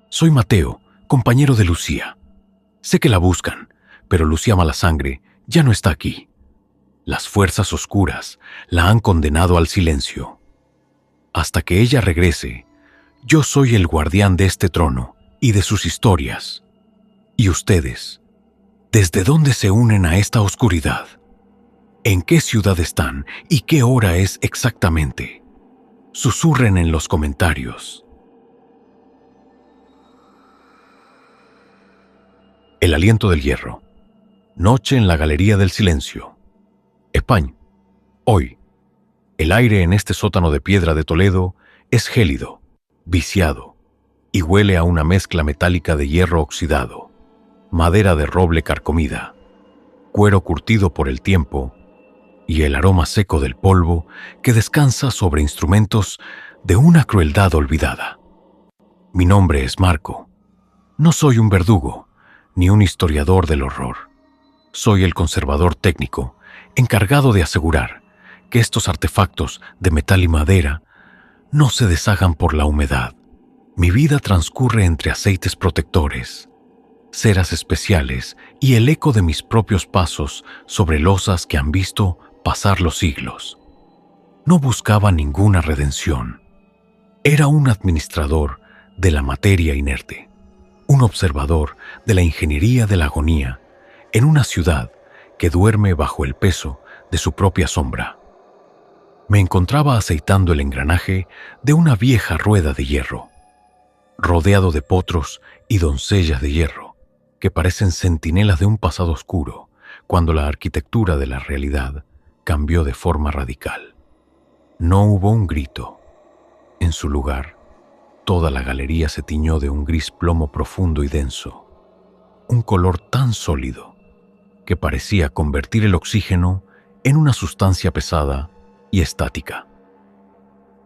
Soy Mateo, compañero de Lucía. Sé que la buscan, pero Lucía Malasangre ya no está aquí. Las fuerzas oscuras la han condenado al silencio. Hasta que ella regrese, yo soy el guardián de este trono y de sus historias. ¿Y ustedes? ¿Desde dónde se unen a esta oscuridad? ¿En qué ciudad están y qué hora es exactamente? Susurren en los comentarios. El aliento del hierro. Noche en la Galería del Silencio. España. Hoy, el aire en este sótano de piedra de Toledo es gélido, viciado, y huele a una mezcla metálica de hierro oxidado, madera de roble carcomida, cuero curtido por el tiempo y el aroma seco del polvo que descansa sobre instrumentos de una crueldad olvidada. Mi nombre es Marco. No soy un verdugo ni un historiador del horror. Soy el conservador técnico encargado de asegurar que estos artefactos de metal y madera no se deshagan por la humedad. Mi vida transcurre entre aceites protectores, ceras especiales y el eco de mis propios pasos sobre losas que han visto pasar los siglos. No buscaba ninguna redención. Era un administrador de la materia inerte, un observador de la ingeniería de la agonía en una ciudad que duerme bajo el peso de su propia sombra. Me encontraba aceitando el engranaje de una vieja rueda de hierro, rodeado de potros y doncellas de hierro que parecen centinelas de un pasado oscuro cuando la arquitectura de la realidad cambió de forma radical. No hubo un grito. En su lugar, toda la galería se tiñó de un gris plomo profundo y denso, un color tan sólido que parecía convertir el oxígeno en una sustancia pesada y estática.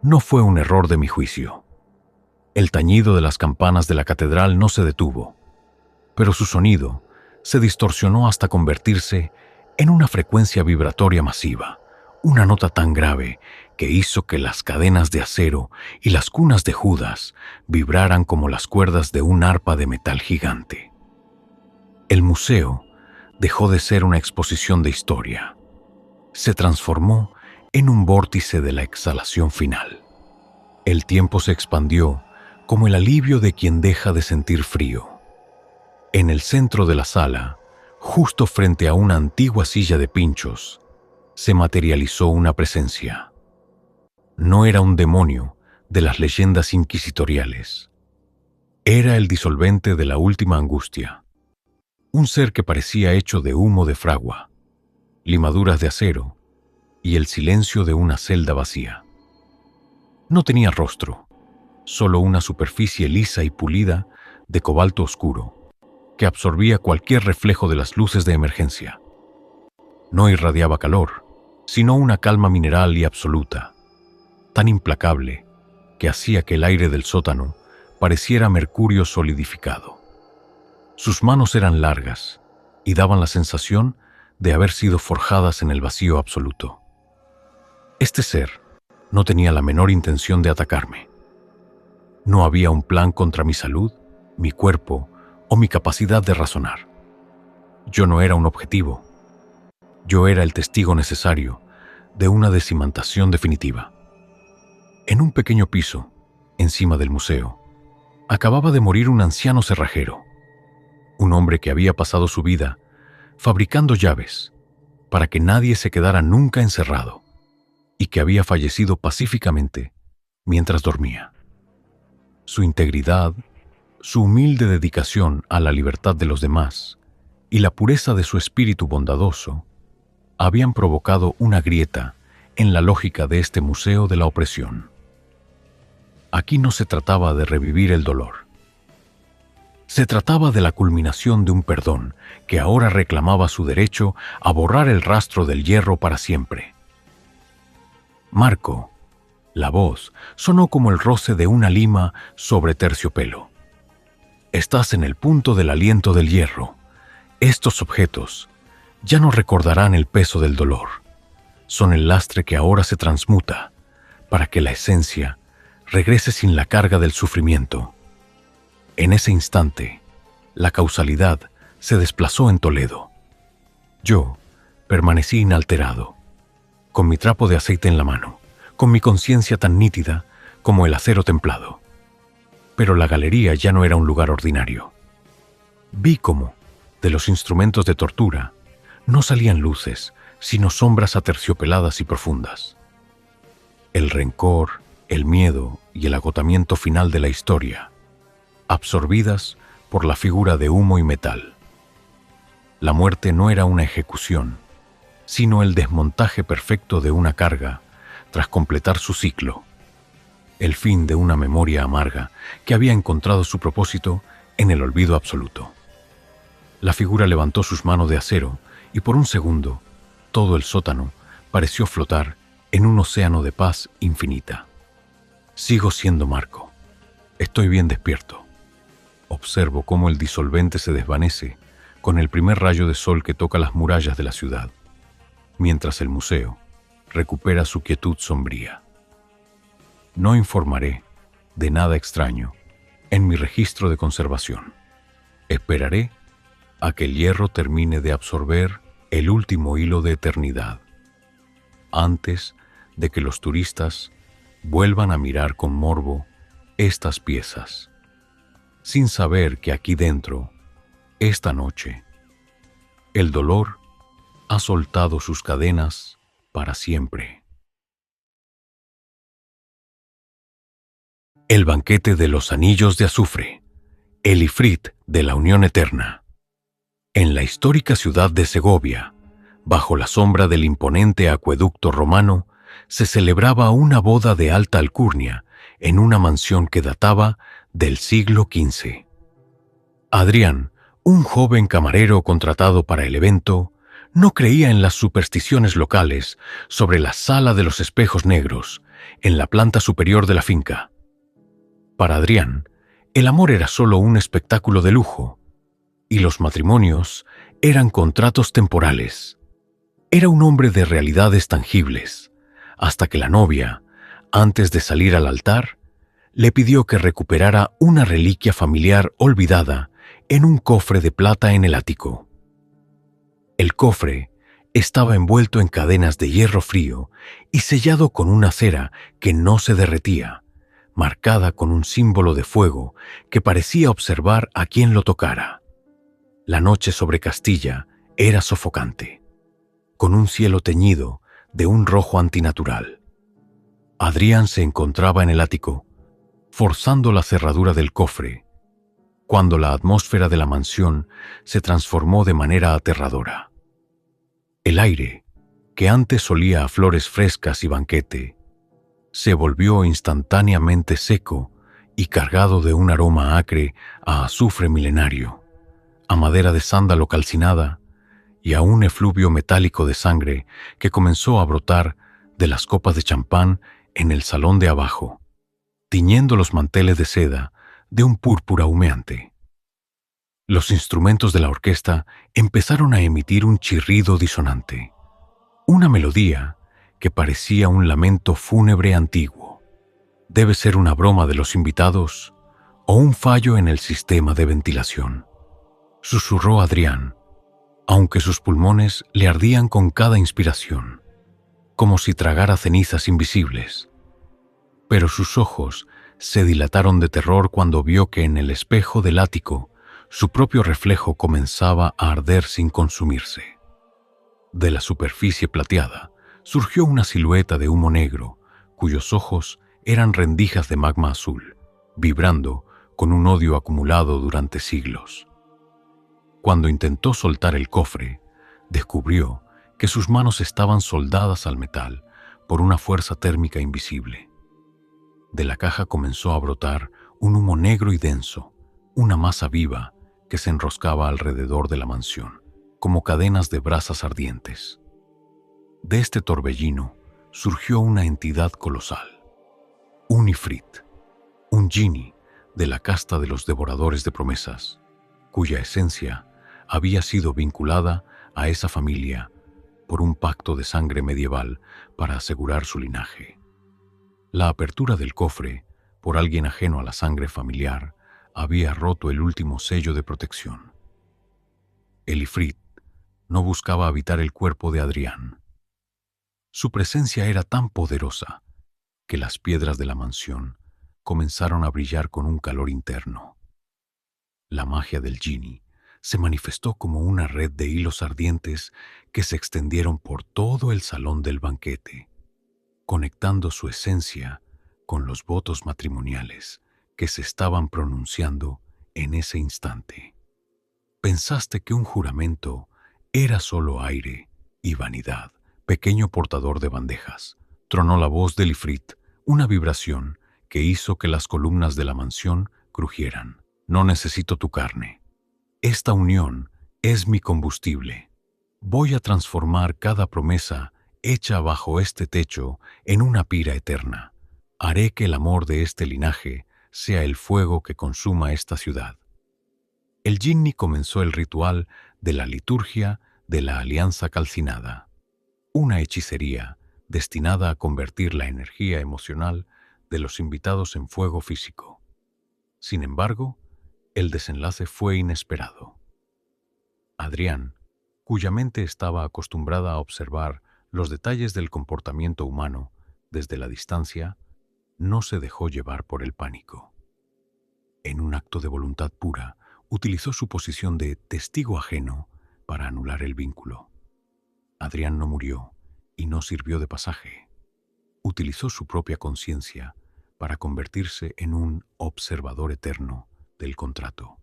No fue un error de mi juicio. El tañido de las campanas de la catedral no se detuvo, pero su sonido se distorsionó hasta convertirse en una frecuencia vibratoria masiva, una nota tan grave que hizo que las cadenas de acero y las cunas de Judas vibraran como las cuerdas de un arpa de metal gigante. El museo dejó de ser una exposición de historia. Se transformó en un vórtice de la exhalación final. El tiempo se expandió como el alivio de quien deja de sentir frío. En el centro de la sala, justo frente a una antigua silla de pinchos, se materializó una presencia. No era un demonio de las leyendas inquisitoriales. Era el disolvente de la última angustia. Un ser que parecía hecho de humo de fragua, limaduras de acero y el silencio de una celda vacía. No tenía rostro, solo una superficie lisa y pulida de cobalto oscuro que absorbía cualquier reflejo de las luces de emergencia. No irradiaba calor, sino una calma mineral y absoluta, tan implacable que hacía que el aire del sótano pareciera mercurio solidificado. Sus manos eran largas y daban la sensación de haber sido forjadas en el vacío absoluto. Este ser no tenía la menor intención de atacarme. No había un plan contra mi salud, mi cuerpo o mi capacidad de razonar. Yo no era un objetivo. Yo era el testigo necesario de una decimantación definitiva. En un pequeño piso, encima del museo, acababa de morir un anciano cerrajero, un hombre que había pasado su vida fabricando llaves para que nadie se quedara nunca encerrado y que había fallecido pacíficamente mientras dormía. Su integridad, su humilde dedicación a la libertad de los demás y la pureza de su espíritu bondadoso habían provocado una grieta en la lógica de este museo de la opresión. Aquí no se trataba de revivir el dolor. Se trataba de la culminación de un perdón que ahora reclamaba su derecho a borrar el rastro del hierro para siempre. Marco, la voz, sonó como el roce de una lima sobre terciopelo. Estás en el punto del aliento del hierro. Estos objetos ya no recordarán el peso del dolor. Son el lastre que ahora se transmuta para que la esencia regrese sin la carga del sufrimiento. En ese instante, la causalidad se desplazó en Toledo. Yo permanecí inalterado, con mi trapo de aceite en la mano, con mi conciencia tan nítida como el acero templado. Pero la galería ya no era un lugar ordinario. Vi cómo, de los instrumentos de tortura, no salían luces, sino sombras aterciopeladas y profundas. El rencor, el miedo y el agotamiento final de la historia, absorbidas por la figura de humo y metal. La muerte no era una ejecución, sino el desmontaje perfecto de una carga tras completar su ciclo, el fin de una memoria amarga que había encontrado su propósito en el olvido absoluto. La figura levantó sus manos de acero y por un segundo todo el sótano pareció flotar en un océano de paz infinita. Sigo siendo Marco. Estoy bien despierto. Observo cómo el disolvente se desvanece con el primer rayo de sol que toca las murallas de la ciudad, mientras el museo recupera su quietud sombría. No informaré de nada extraño en mi registro de conservación. Esperaré a que el hierro termine de absorber el último hilo de eternidad, antes de que los turistas vuelvan a mirar con morbo estas piezas, sin saber que aquí dentro, esta noche, el dolor ha soltado sus cadenas para siempre. El banquete de los anillos de azufre, el ifrit de la unión eterna. En la histórica ciudad de Segovia, bajo la sombra del imponente acueducto romano, se celebraba una boda de alta alcurnia en una mansión que databa del siglo XV. Adrián, un joven camarero contratado para el evento, no creía en las supersticiones locales sobre la sala de los espejos negros en la planta superior de la finca. Para Adrián, el amor era solo un espectáculo de lujo, y los matrimonios eran contratos temporales. Era un hombre de realidades tangibles, hasta que la novia, antes de salir al altar, le pidió que recuperara una reliquia familiar olvidada en un cofre de plata en el ático. El cofre estaba envuelto en cadenas de hierro frío y sellado con una cera que no se derretía, marcada con un símbolo de fuego que parecía observar a quien lo tocara. La noche sobre Castilla era sofocante, con un cielo teñido de un rojo antinatural. Adrián se encontraba en el ático, forzando la cerradura del cofre, cuando la atmósfera de la mansión se transformó de manera aterradora. El aire, que antes olía a flores frescas y banquete, se volvió instantáneamente seco y cargado de un aroma acre a azufre milenario, a madera de sándalo calcinada y a un efluvio metálico de sangre que comenzó a brotar de las copas de champán en el salón de abajo, tiñendo los manteles de seda de un púrpura humeante. Los instrumentos de la orquesta empezaron a emitir un chirrido disonante, una melodía que parecía un lamento fúnebre antiguo. Debe ser una broma de los invitados o un fallo en el sistema de ventilación, susurró Adrián, aunque sus pulmones le ardían con cada inspiración, como si tragara cenizas invisibles. Pero sus ojos se dilataron de terror cuando vio que en el espejo del ático su propio reflejo comenzaba a arder sin consumirse. De la superficie plateada surgió una silueta de humo negro, cuyos ojos eran rendijas de magma azul, vibrando con un odio acumulado durante siglos. Cuando intentó soltar el cofre, descubrió que sus manos estaban soldadas al metal por una fuerza térmica invisible. De la caja comenzó a brotar un humo negro y denso, una masa viva que se enroscaba alrededor de la mansión, como cadenas de brasas ardientes. De este torbellino surgió una entidad colosal, un ifrit, un genie de la casta de los devoradores de promesas, cuya esencia había sido vinculada a esa familia por un pacto de sangre medieval para asegurar su linaje. La apertura del cofre, por alguien ajeno a la sangre familiar, había roto el último sello de protección. El Ifrit no buscaba habitar el cuerpo de Adrián. Su presencia era tan poderosa que las piedras de la mansión comenzaron a brillar con un calor interno. La magia del Jinni se manifestó como una red de hilos ardientes que se extendieron por todo el salón del banquete, conectando su esencia con los votos matrimoniales que se estaban pronunciando en ese instante. Pensaste que un juramento era solo aire y vanidad. Pequeño portador de bandejas, tronó la voz del Ifrit, una vibración que hizo que las columnas de la mansión crujieran. No necesito tu carne. Esta unión es mi combustible. Voy a transformar cada promesa hecha bajo este techo en una pira eterna. Haré que el amor de este linaje sea el fuego que consuma esta ciudad. El Jinni comenzó el ritual de la liturgia de la alianza calcinada, una hechicería destinada a convertir la energía emocional de los invitados en fuego físico. Sin embargo, el desenlace fue inesperado. Adrián, cuya mente estaba acostumbrada a observar los detalles del comportamiento humano desde la distancia, no se dejó llevar por el pánico. En un acto de voluntad pura, utilizó su posición de testigo ajeno para anular el vínculo. Adrián no murió y no sirvió de pasaje. Utilizó su propia conciencia para convertirse en un observador eterno del contrato.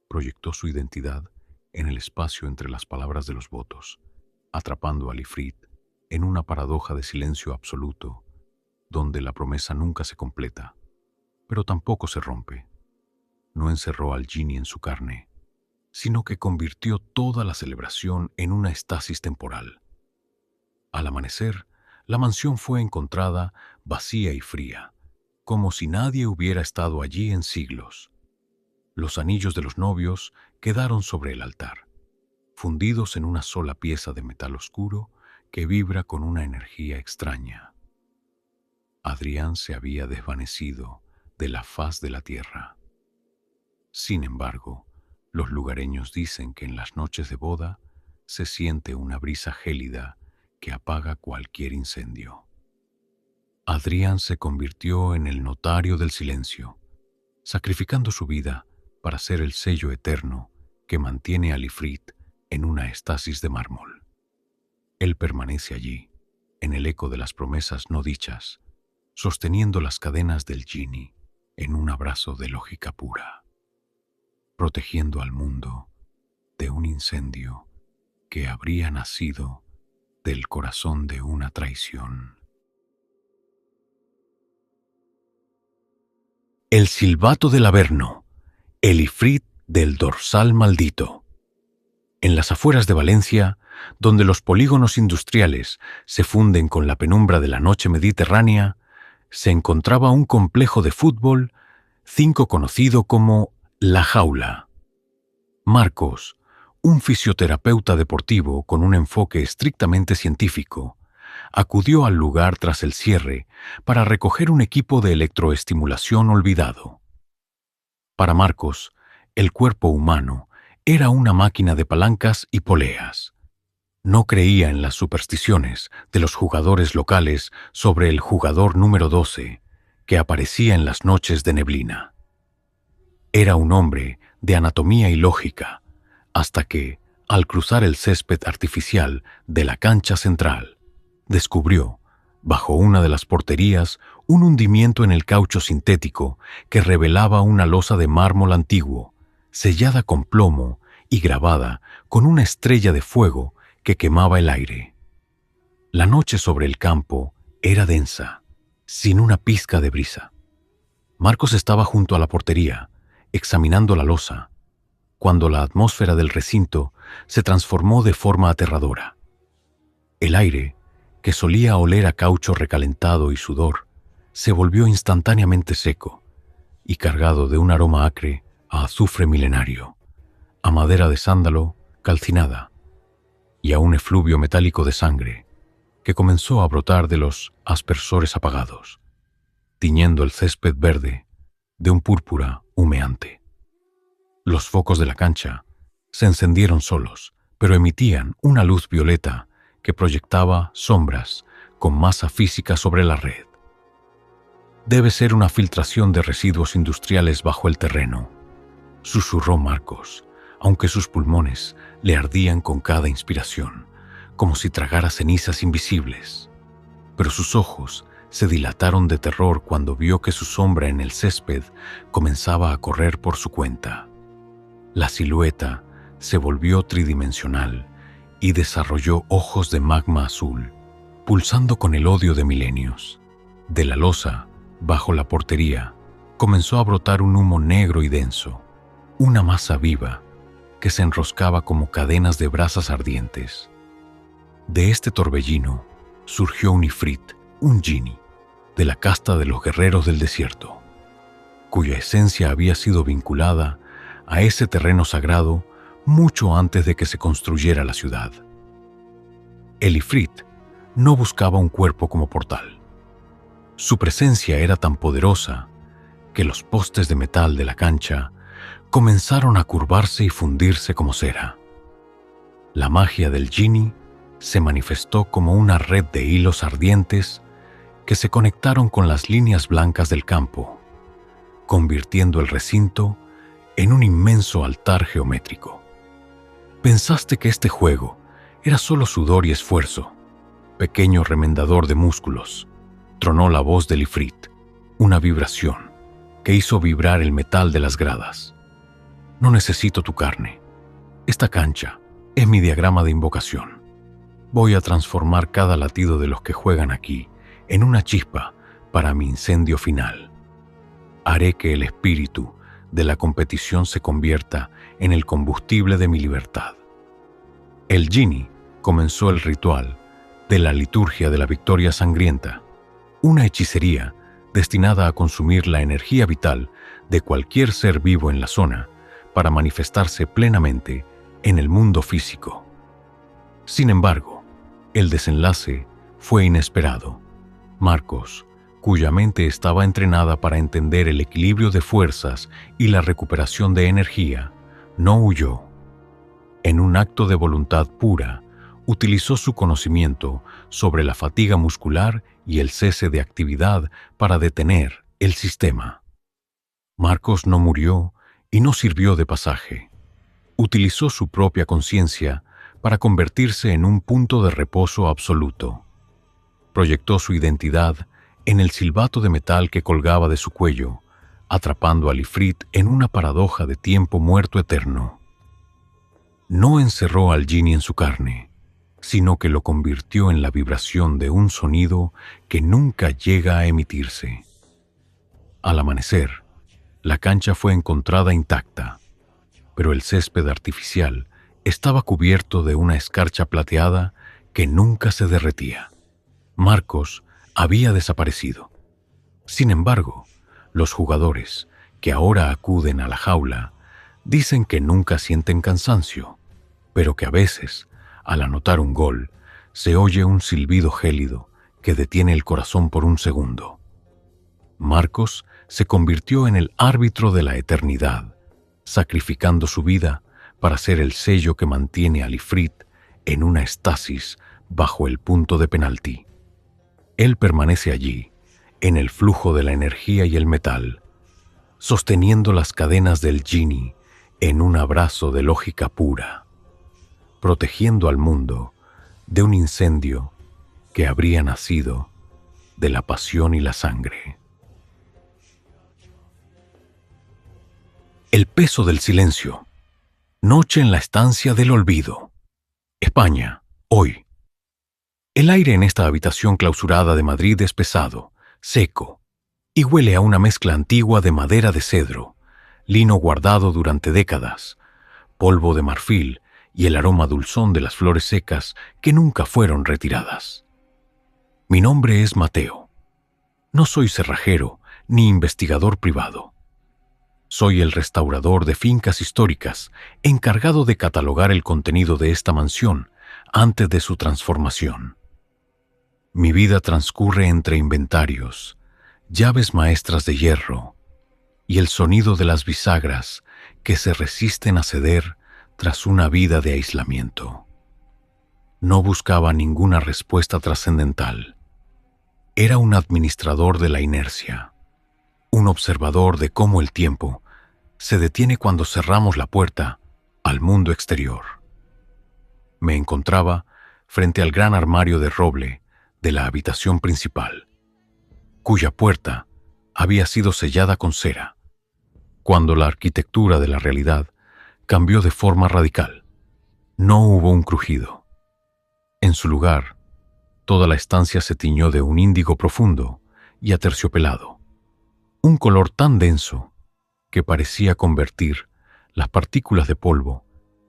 Proyectó su identidad en el espacio entre las palabras de los votos, atrapando al Ifrit en una paradoja de silencio absoluto, donde la promesa nunca se completa, pero tampoco se rompe. No encerró al Jinni en su carne, sino que convirtió toda la celebración en una estasis temporal. Al amanecer, la mansión fue encontrada vacía y fría, como si nadie hubiera estado allí en siglos. Los anillos de los novios quedaron sobre el altar, fundidos en una sola pieza de metal oscuro que vibra con una energía extraña. Adrián se había desvanecido de la faz de la tierra. Sin embargo, los lugareños dicen que en las noches de boda se siente una brisa gélida que apaga cualquier incendio. Adrián se convirtió en el notario del silencio, sacrificando su vida para ser el sello eterno que mantiene al Ifrit en una estasis de mármol. Él permanece allí, en el eco de las promesas no dichas, sosteniendo las cadenas del Jinni en un abrazo de lógica pura, protegiendo al mundo de un incendio que habría nacido del corazón de una traición. El silbato del Averno, el Ifrit del dorsal maldito. En las afueras de Valencia, donde los polígonos industriales se funden con la penumbra de la noche mediterránea, se encontraba un complejo de fútbol, conocido como La Jaula. Marcos, un fisioterapeuta deportivo con un enfoque estrictamente científico, acudió al lugar tras el cierre para recoger un equipo de electroestimulación olvidado. Para Marcos, el cuerpo humano era una máquina de palancas y poleas. No creía en las supersticiones de los jugadores locales sobre el jugador número 12 que aparecía en las noches de neblina. Era un hombre de anatomía y lógica, hasta que, al cruzar el césped artificial de la cancha central, descubrió, bajo una de las porterías, un hundimiento en el caucho sintético que revelaba una losa de mármol antiguo, sellada con plomo y grabada con una estrella de fuego que quemaba el aire. La noche sobre el campo era densa, sin una pizca de brisa. Marcos estaba junto a la portería, examinando la losa, cuando la atmósfera del recinto se transformó de forma aterradora. El aire, que solía oler a caucho recalentado y sudor, se volvió instantáneamente seco y cargado de un aroma acre a azufre milenario, a madera de sándalo calcinada y a un efluvio metálico de sangre que comenzó a brotar de los aspersores apagados, tiñendo el césped verde de un púrpura humeante. Los focos de la cancha se encendieron solos, pero emitían una luz violeta que proyectaba sombras con masa física sobre la red. «Debe ser una filtración de residuos industriales bajo el terreno», susurró Marcos, aunque sus pulmones le ardían con cada inspiración, como si tragara cenizas invisibles. Pero sus ojos se dilataron de terror cuando vio que su sombra en el césped comenzaba a correr por su cuenta. La silueta se volvió tridimensional y desarrolló ojos de magma azul, pulsando con el odio de milenios. De la losa, bajo la portería, comenzó a brotar un humo negro y denso, una masa viva que se enroscaba como cadenas de brasas ardientes. De este torbellino surgió un ifrit, un genie, de la casta de los guerreros del desierto, cuya esencia había sido vinculada a ese terreno sagrado mucho antes de que se construyera la ciudad. El ifrit no buscaba un cuerpo como portal. Su presencia era tan poderosa que los postes de metal de la cancha comenzaron a curvarse y fundirse como cera. La magia del genie se manifestó como una red de hilos ardientes que se conectaron con las líneas blancas del campo, convirtiendo el recinto en un inmenso altar geométrico. Pensaste que este juego era solo sudor y esfuerzo, pequeño remendador de músculos, tronó la voz del ifrit, una vibración que hizo vibrar el metal de las gradas. No necesito tu carne. Esta cancha es mi diagrama de invocación. Voy a transformar cada latido de los que juegan aquí en una chispa para mi incendio final. Haré que el espíritu de la competición se convierta en el combustible de mi libertad. El genie comenzó el ritual de la liturgia de la victoria sangrienta, una hechicería destinada a consumir la energía vital de cualquier ser vivo en la zona para manifestarse plenamente en el mundo físico. Sin embargo, el desenlace fue inesperado. Marcos, cuya mente estaba entrenada para entender el equilibrio de fuerzas y la recuperación de energía, no huyó. En un acto de voluntad pura, utilizó su conocimiento sobre la fatiga muscular y el cese de actividad para detener el sistema. Marcos no murió y no sirvió de pasaje. Utilizó su propia conciencia para convertirse en un punto de reposo absoluto. Proyectó su identidad en el silbato de metal que colgaba de su cuello, atrapando al ifrit en una paradoja de tiempo muerto eterno. No encerró al genie en su carne, sino que lo convirtió en la vibración de un sonido que nunca llega a emitirse. Al amanecer, la cancha fue encontrada intacta, pero el césped artificial estaba cubierto de una escarcha plateada que nunca se derretía. Marcos había desaparecido. Sin embargo, los jugadores que ahora acuden a la jaula dicen que nunca sienten cansancio, pero que a veces, al anotar un gol, se oye un silbido gélido que detiene el corazón por un segundo. Marcos se convirtió en el árbitro de la eternidad, sacrificando su vida para ser el sello que mantiene al ifrit en una estasis bajo el punto de penalti. Él permanece allí, en el flujo de la energía y el metal, sosteniendo las cadenas del genie en un abrazo de lógica pura, protegiendo al mundo de un incendio que habría nacido de la pasión y la sangre. El peso del silencio. Noche en la estancia del olvido. España, hoy. El aire en esta habitación clausurada de Madrid es pesado, seco, y huele a una mezcla antigua de madera de cedro, lino guardado durante décadas, polvo de marfil y el aroma dulzón de las flores secas que nunca fueron retiradas. Mi nombre es Mateo. No soy cerrajero ni investigador privado. Soy el restaurador de fincas históricas, encargado de catalogar el contenido de esta mansión antes de su transformación. Mi vida transcurre entre inventarios, llaves maestras de hierro y el sonido de las bisagras que se resisten a ceder tras una vida de aislamiento. No buscaba ninguna respuesta trascendental. Era un administrador de la inercia, un observador de cómo el tiempo se detiene cuando cerramos la puerta al mundo exterior. Me encontraba frente al gran armario de roble de la habitación principal, cuya puerta había sido sellada con cera, cuando la arquitectura de la realidad cambió de forma radical. No hubo un crujido. En su lugar, toda la estancia se tiñó de un índigo profundo y aterciopelado, un color tan denso que parecía convertir las partículas de polvo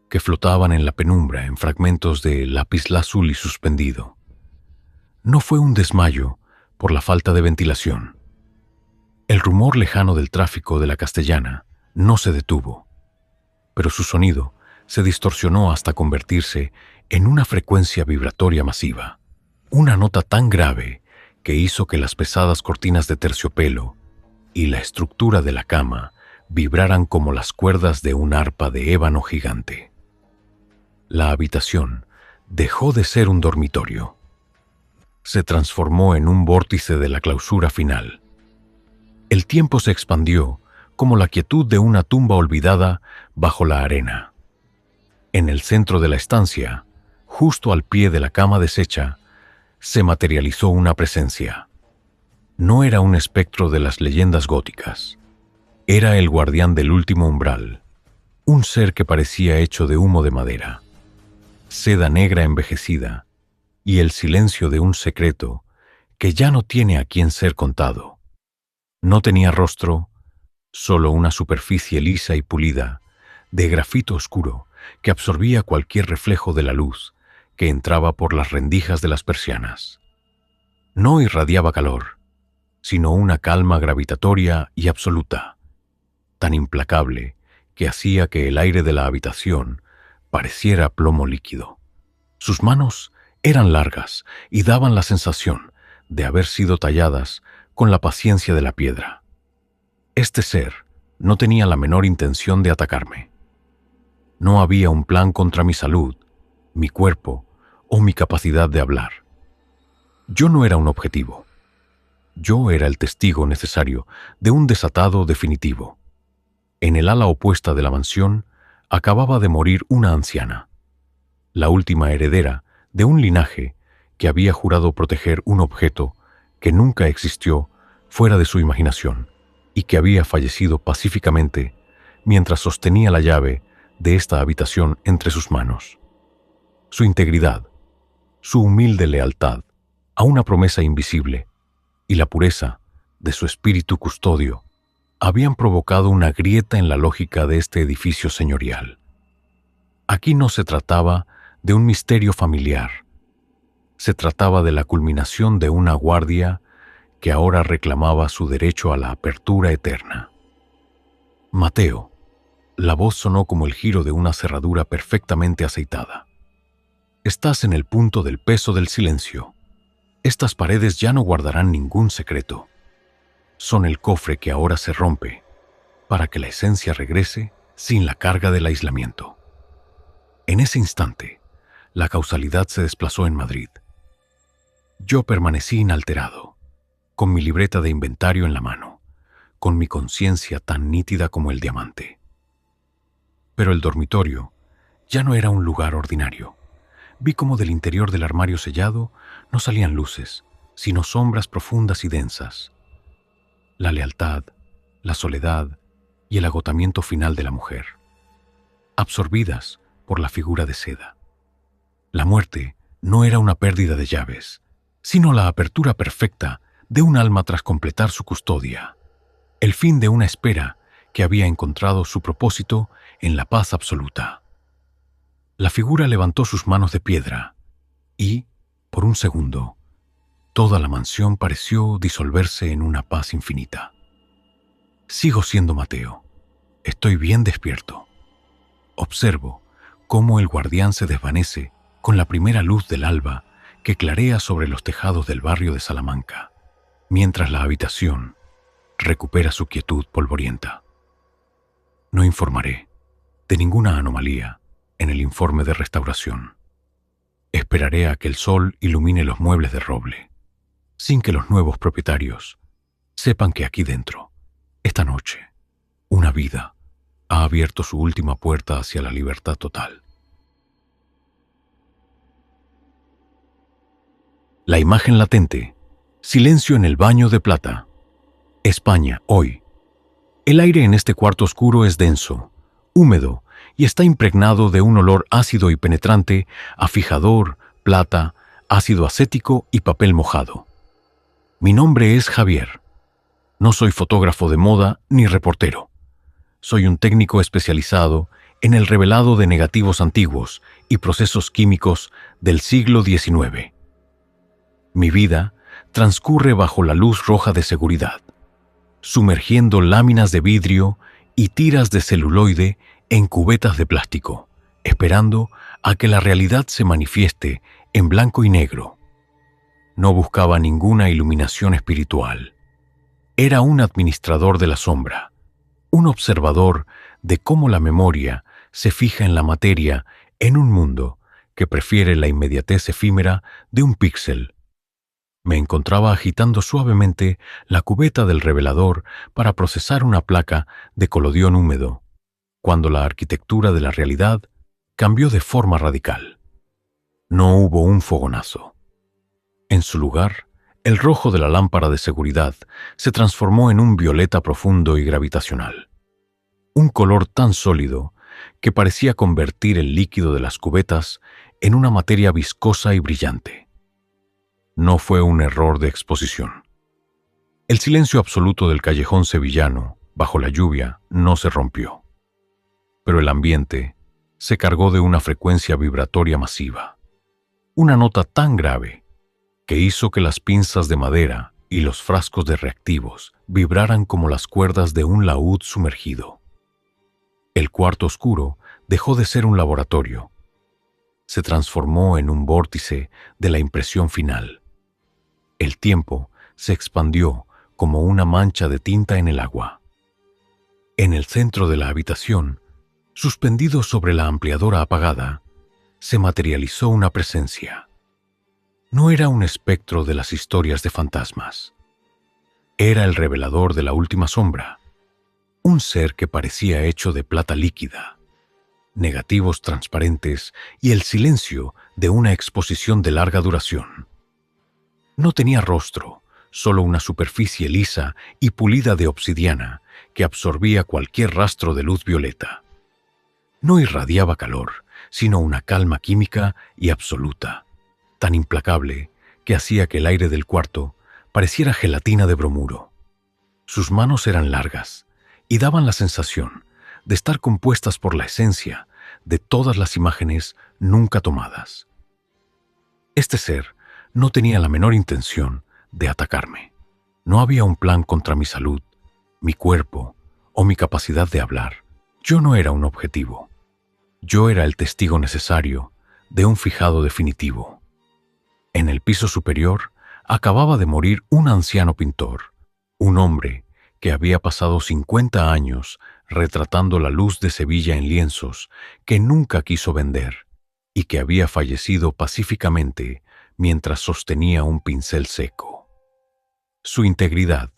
que flotaban en la penumbra en fragmentos de lapislázuli suspendido. No fue un desmayo por la falta de ventilación. El rumor lejano del tráfico de la Castellana no se detuvo, pero su sonido se distorsionó hasta convertirse en una frecuencia vibratoria masiva, una nota tan grave que hizo que las pesadas cortinas de terciopelo y la estructura de la cama vibraran como las cuerdas de un arpa de ébano gigante. La habitación dejó de ser un dormitorio. Se transformó en un vórtice de la clausura final. El tiempo se expandió como la quietud de una tumba olvidada bajo la arena. En el centro de la estancia, justo al pie de la cama deshecha, se materializó una presencia. No era un espectro de las leyendas góticas. Era el guardián del último umbral, un ser que parecía hecho de humo de madera, seda negra envejecida y el silencio de un secreto que ya no tiene a quien ser contado. No tenía rostro, solo una superficie lisa y pulida, de grafito oscuro que absorbía cualquier reflejo de la luz que entraba por las rendijas de las persianas. No irradiaba calor, sino una calma gravitatoria y absoluta, tan implacable que hacía que el aire de la habitación pareciera plomo líquido. Sus manos eran largas y daban la sensación de haber sido talladas con la paciencia de la piedra. Este ser no tenía la menor intención de atacarme. No había un plan contra mi salud, mi cuerpo o mi capacidad de hablar. Yo no era un objetivo. Yo era el testigo necesario de un desatado definitivo. En el ala opuesta de la mansión acababa de morir una anciana, la última heredera de un linaje que había jurado proteger un objeto que nunca existió fuera de su imaginación y que había fallecido pacíficamente mientras sostenía la llave de esta habitación entre sus manos. Su integridad, su humilde lealtad a una promesa invisible y la pureza de su espíritu custodio habían provocado una grieta en la lógica de este edificio señorial. Aquí no se trataba de un misterio familiar. Se trataba de la culminación de una guardia que ahora reclamaba su derecho a la apertura eterna. Mateo. La voz sonó como el giro de una cerradura perfectamente aceitada. Estás en el punto del peso del silencio. Estas paredes ya no guardarán ningún secreto. Son el cofre que ahora se rompe para que la esencia regrese sin la carga del aislamiento. En ese instante, la causalidad se desplazó en Madrid. Yo permanecí inalterado, con mi libreta de inventario en la mano, con mi conciencia tan nítida como el diamante. Pero el dormitorio ya no era un lugar ordinario. Vi cómo del interior del armario sellado no salían luces, sino sombras profundas y densas. La lealtad, la soledad y el agotamiento final de la mujer, absorbidas por la figura de seda. La muerte no era una pérdida de llaves, sino la apertura perfecta de un alma tras completar su custodia, el fin de una espera que había encontrado su propósito en la paz absoluta. La figura levantó sus manos de piedra y, por un segundo, toda la mansión pareció disolverse en una paz infinita. Sigo siendo Mateo. Estoy bien despierto. Observo cómo el guardián se desvanece con la primera luz del alba que clarea sobre los tejados del barrio de Salamanca, mientras la habitación recupera su quietud polvorienta. No informaré de ninguna anomalía en el informe de restauración. Esperaré a que el sol ilumine los muebles de roble, sin que los nuevos propietarios sepan que aquí dentro, esta noche, una vida ha abierto su última puerta hacia la libertad total. La imagen latente. Silencio en el baño de plata. España, hoy. El aire en este cuarto oscuro es denso, húmedo y está impregnado de un olor ácido y penetrante a fijador, plata, ácido acético y papel mojado. Mi nombre es Javier. No soy fotógrafo de moda ni reportero. Soy un técnico especializado en el revelado de negativos antiguos y procesos químicos del siglo XIX. Mi vida transcurre bajo la luz roja de seguridad, sumergiendo láminas de vidrio y tiras de celuloide en cubetas de plástico, esperando a que la realidad se manifieste en blanco y negro. No buscaba ninguna iluminación espiritual. Era un administrador de la sombra, un observador de cómo la memoria se fija en la materia en un mundo que prefiere la inmediatez efímera de un píxel. Me encontraba agitando suavemente la cubeta del revelador para procesar una placa de colodión húmedo, cuando la arquitectura de la realidad cambió de forma radical. No hubo un fogonazo. En su lugar, el rojo de la lámpara de seguridad se transformó en un violeta profundo y gravitacional. Un color tan sólido que parecía convertir el líquido de las cubetas en una materia viscosa y brillante. No fue un error de exposición. El silencio absoluto del callejón sevillano, bajo la lluvia, no se rompió. Pero el ambiente se cargó de una frecuencia vibratoria masiva. Una nota tan grave que hizo que las pinzas de madera y los frascos de reactivos vibraran como las cuerdas de un laúd sumergido. El cuarto oscuro dejó de ser un laboratorio. Se transformó en un vórtice de la impresión final. El tiempo se expandió como una mancha de tinta en el agua. En el centro de la habitación, suspendido sobre la ampliadora apagada, se materializó una presencia. No era un espectro de las historias de fantasmas. Era el revelador de la última sombra, un ser que parecía hecho de plata líquida, negativos transparentes y el silencio de una exposición de larga duración. No tenía rostro, solo una superficie lisa y pulida de obsidiana que absorbía cualquier rastro de luz violeta. No irradiaba calor, sino una calma química y absoluta, tan implacable que hacía que el aire del cuarto pareciera gelatina de bromuro. Sus manos eran largas y daban la sensación de estar compuestas por la esencia de todas las imágenes nunca tomadas. Este ser no tenía la menor intención de atacarme. No había un plan contra mi salud, mi cuerpo o mi capacidad de hablar. Yo no era un objetivo. Yo era el testigo necesario de un fijado definitivo. En el piso superior acababa de morir un anciano pintor, un hombre que había pasado 50 años retratando la luz de Sevilla en lienzos que nunca quiso vender y que había fallecido pacíficamente mientras sostenía un pincel seco. Su integridad,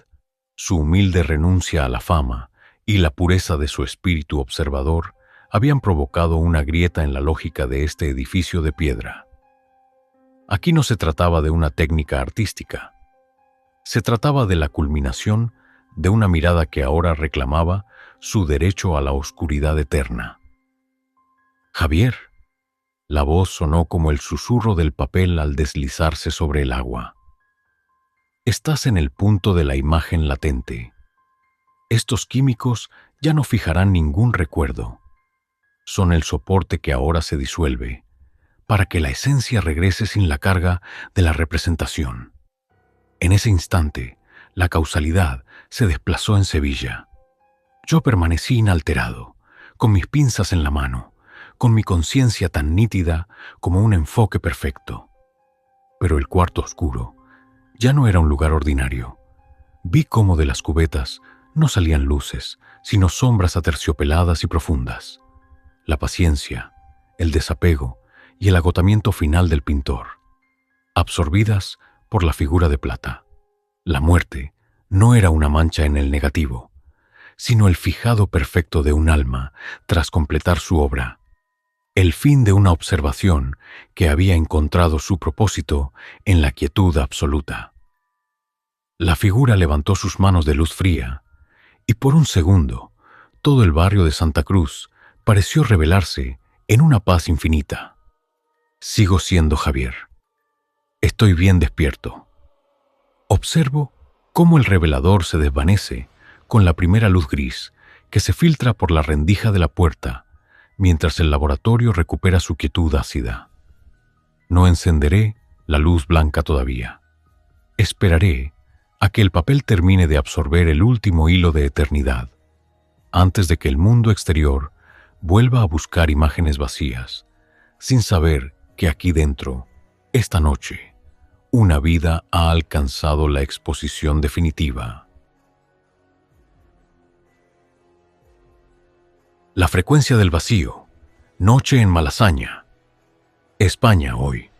su humilde renuncia a la fama y la pureza de su espíritu observador habían provocado una grieta en la lógica de este edificio de piedra. Aquí no se trataba de una técnica artística. Se trataba de la culminación de una mirada que ahora reclamaba su derecho a la oscuridad eterna. «Javier», la voz sonó como el susurro del papel al deslizarse sobre el agua. «Estás en el punto de la imagen latente. Estos químicos ya no fijarán ningún recuerdo. Son el soporte que ahora se disuelve, para que la esencia regrese sin la carga de la representación». En ese instante, la causalidad se desplazó en Sevilla. Yo permanecí inalterado, con mis pinzas en la mano, con mi conciencia tan nítida como un enfoque perfecto. Pero el cuarto oscuro ya no era un lugar ordinario. Vi cómo de las cubetas no salían luces, sino sombras aterciopeladas y profundas. La paciencia, el desapego y el agotamiento final del pintor, absorbidas por la figura de plata. La muerte no era una mancha en el negativo, sino el fijado perfecto de un alma tras completar su obra, el fin de una observación que había encontrado su propósito en la quietud absoluta. La figura levantó sus manos de luz fría, y por un segundo, todo el barrio de Santa Cruz pareció revelarse en una paz infinita. Sigo siendo Javier. Estoy bien despierto. Observo cómo el revelador se desvanece con la primera luz gris que se filtra por la rendija de la puerta, mientras el laboratorio recupera su quietud ácida. No encenderé la luz blanca todavía. Esperaré a que el papel termine de absorber el último hilo de eternidad, antes de que el mundo exterior vuelva a buscar imágenes vacías, sin saber que aquí dentro, esta noche, una vida ha alcanzado la exposición definitiva. La frecuencia del vacío. Noche en Malasaña. España hoy.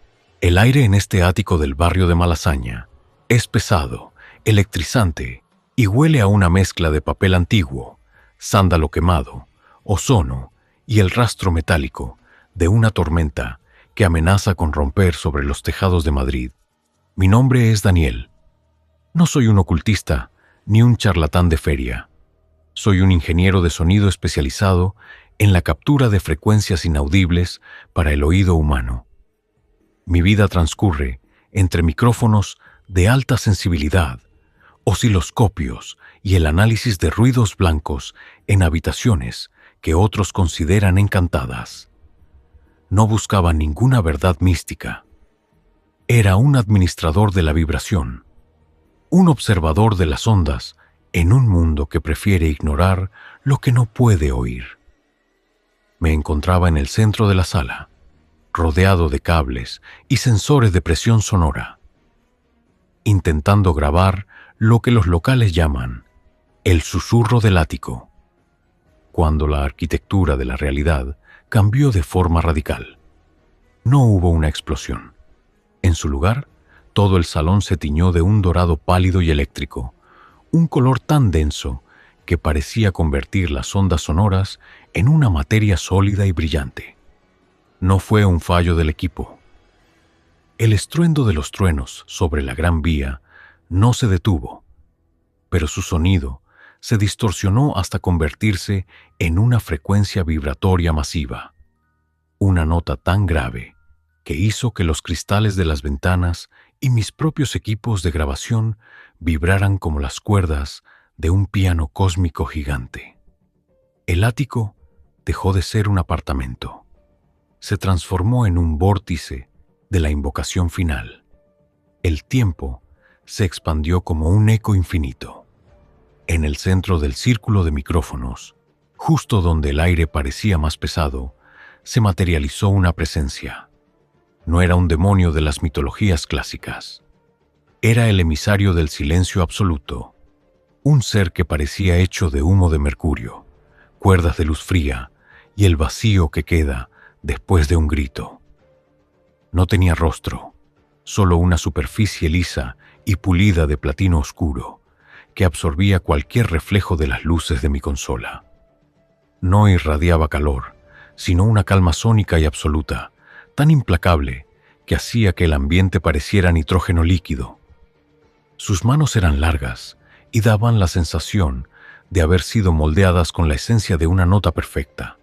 El aire en este ático del barrio de Malasaña es pesado, electrizante y huele a una mezcla de papel antiguo, sándalo quemado, ozono y el rastro metálico de una tormenta que amenaza con romper sobre los tejados de Madrid. Mi nombre es Daniel. No soy un ocultista ni un charlatán de feria. Soy un ingeniero de sonido especializado en la captura de frecuencias inaudibles para el oído humano. Mi vida transcurre entre micrófonos de alta sensibilidad, osciloscopios y el análisis de ruidos blancos en habitaciones que otros consideran encantadas. No buscaba ninguna verdad mística. Era un administrador de la vibración, un observador de las ondas en un mundo que prefiere ignorar lo que no puede oír. Me encontraba en el centro de la sala, rodeado de cables y sensores de presión sonora, intentando grabar lo que los locales llaman el susurro del ático, cuando la arquitectura de la realidad cambió de forma radical. No hubo una explosión. En su lugar, todo el salón se tiñó de un dorado pálido y eléctrico, un color tan denso que parecía convertir las ondas sonoras en una materia sólida y brillante. No fue un fallo del equipo. El estruendo de los truenos sobre la Gran Vía no se detuvo, pero su sonido se distorsionó hasta convertirse en una frecuencia vibratoria masiva, una nota tan grave que hizo que los cristales de las ventanas y mis propios equipos de grabación vibraran como las cuerdas de un piano cósmico gigante. El ático dejó de ser un apartamento. Se transformó en un vórtice de la invocación final. El tiempo se expandió como un eco infinito. En el centro del círculo de micrófonos, justo donde el aire parecía más pesado, se materializó una presencia. No era un demonio de las mitologías clásicas. Era el emisario del silencio absoluto, un ser que parecía hecho de humo de mercurio, cuerdas de luz fría y el vacío que queda después de un grito. No tenía rostro, solo una superficie lisa y pulida de platino oscuro que absorbía cualquier reflejo de las luces de mi consola. No irradiaba calor, sino una calma sónica y absoluta, tan implacable que hacía que el ambiente pareciera nitrógeno líquido. Sus manos eran largas y daban la sensación de haber sido moldeadas con la esencia de una nota perfecta.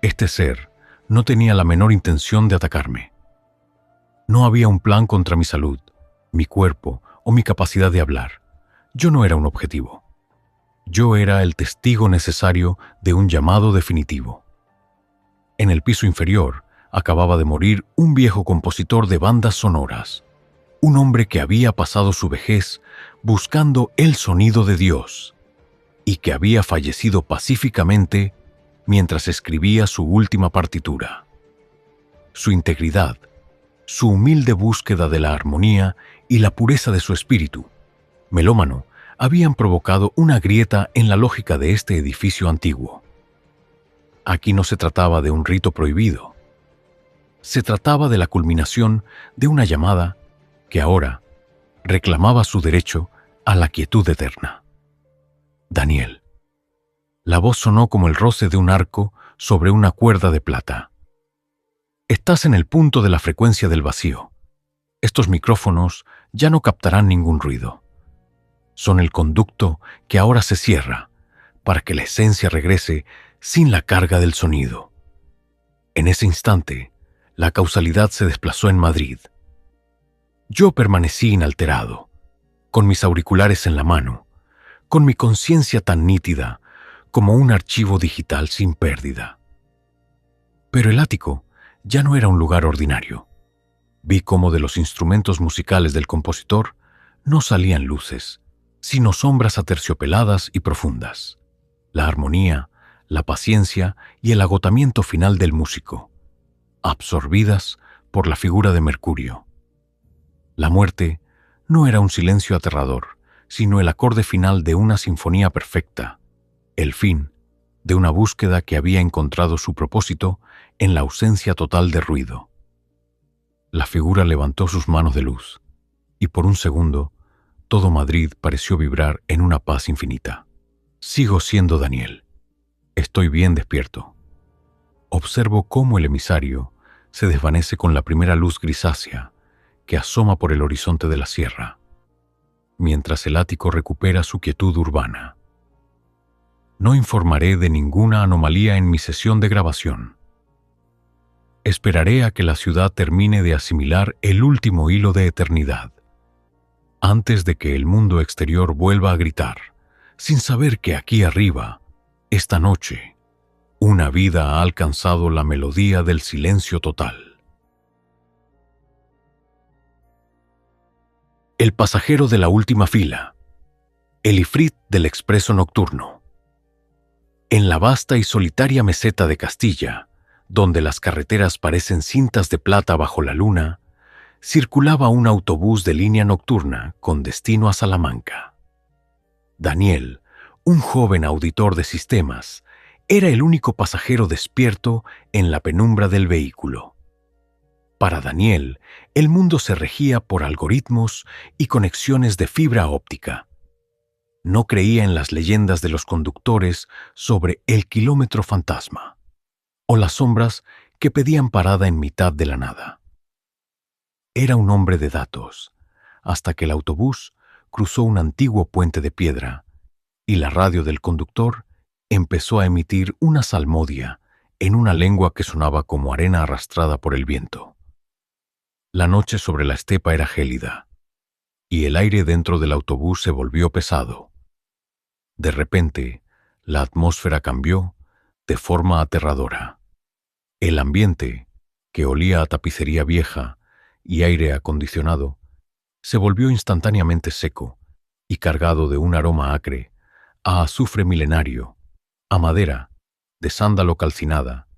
Este ser no tenía la menor intención de atacarme. No había un plan contra mi salud, mi cuerpo o mi capacidad de hablar. Yo no era un objetivo. Yo era el testigo necesario de un llamado definitivo. En el piso inferior acababa de morir un viejo compositor de bandas sonoras, un hombre que había pasado su vejez buscando el sonido de Dios y que había fallecido pacíficamente mientras escribía su última partitura. Su integridad, su humilde búsqueda de la armonía y la pureza de su espíritu melómano, habían provocado una grieta en la lógica de este edificio antiguo. Aquí no se trataba de un rito prohibido. Se trataba de la culminación de una llamada que ahora reclamaba su derecho a la quietud eterna. Daniel. La voz sonó como el roce de un arco sobre una cuerda de plata. Estás en el punto de la frecuencia del vacío. Estos micrófonos ya no captarán ningún ruido. Son el conducto que ahora se cierra para que la esencia regrese sin la carga del sonido. En ese instante, la causalidad se desplazó en Madrid. Yo permanecí inalterado, con mis auriculares en la mano, con mi conciencia tan nítida como un archivo digital sin pérdida. Pero el ático ya no era un lugar ordinario. Vi cómo de los instrumentos musicales del compositor no salían luces, sino sombras aterciopeladas y profundas. La armonía, la paciencia y el agotamiento final del músico, absorbidas por la figura de Mercurio. La muerte no era un silencio aterrador, sino el acorde final de una sinfonía perfecta, el fin de una búsqueda que había encontrado su propósito en la ausencia total de ruido. La figura levantó sus manos de luz, y por un segundo, todo Madrid pareció vibrar en una paz infinita. Sigo siendo Daniel. Estoy bien despierto. Observo cómo el emisario se desvanece con la primera luz grisácea que asoma por el horizonte de la sierra, mientras el ático recupera su quietud urbana. No informaré de ninguna anomalía en mi sesión de grabación. Esperaré a que la ciudad termine de asimilar el último hilo de eternidad, antes de que el mundo exterior vuelva a gritar, sin saber que aquí arriba, esta noche, una vida ha alcanzado la melodía del silencio total. El pasajero de la última fila, el ifrit del expreso nocturno. En la vasta y solitaria meseta de Castilla, donde las carreteras parecen cintas de plata bajo la luna, circulaba un autobús de línea nocturna con destino a Salamanca. Daniel, un joven auditor de sistemas, era el único pasajero despierto en la penumbra del vehículo. Para Daniel, el mundo se regía por algoritmos y conexiones de fibra óptica. No creía en las leyendas de los conductores sobre el kilómetro fantasma o las sombras que pedían parada en mitad de la nada. Era un hombre de datos, hasta que el autobús cruzó un antiguo puente de piedra y la radio del conductor empezó a emitir una salmodia en una lengua que sonaba como arena arrastrada por el viento. La noche sobre la estepa era gélida, y el aire dentro del autobús se volvió pesado. De repente, la atmósfera cambió de forma aterradora. El ambiente, que olía a tapicería vieja y aire acondicionado, se volvió instantáneamente seco y cargado de un aroma acre, a azufre milenario, a madera, de sándalo calcinada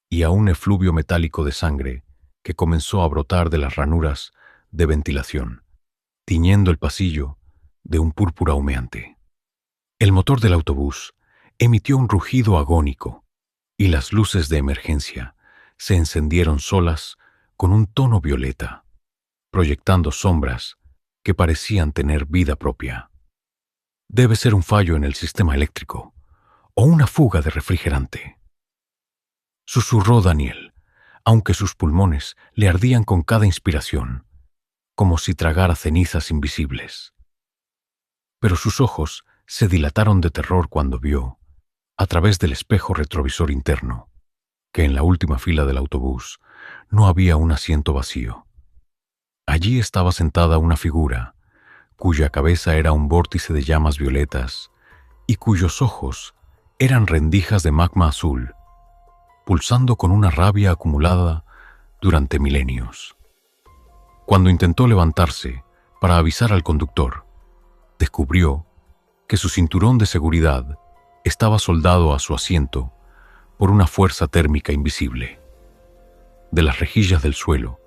y a un efluvio metálico de sangre que comenzó a brotar de las ranuras de ventilación, tiñendo el pasillo de un púrpura humeante. El motor del autobús emitió un rugido agónico y las luces de emergencia se encendieron solas con un tono violeta, proyectando sombras que parecían tener vida propia. Debe ser un fallo en el sistema eléctrico o una fuga de refrigerante, susurró Daniel, aunque sus pulmones le ardían con cada inspiración, como si tragara cenizas invisibles. Pero sus ojos se dilataron de terror cuando vio, a través del espejo retrovisor interno, que en la última fila del autobús no había un asiento vacío. Allí estaba sentada una figura, cuya cabeza era un vórtice de llamas violetas y cuyos ojos eran rendijas de magma azul, pulsando con una rabia acumulada durante milenios. Cuando intentó levantarse para avisar al conductor, descubrió que su cinturón de seguridad estaba soldado a su asiento por una fuerza térmica invisible. De las rejillas del suelo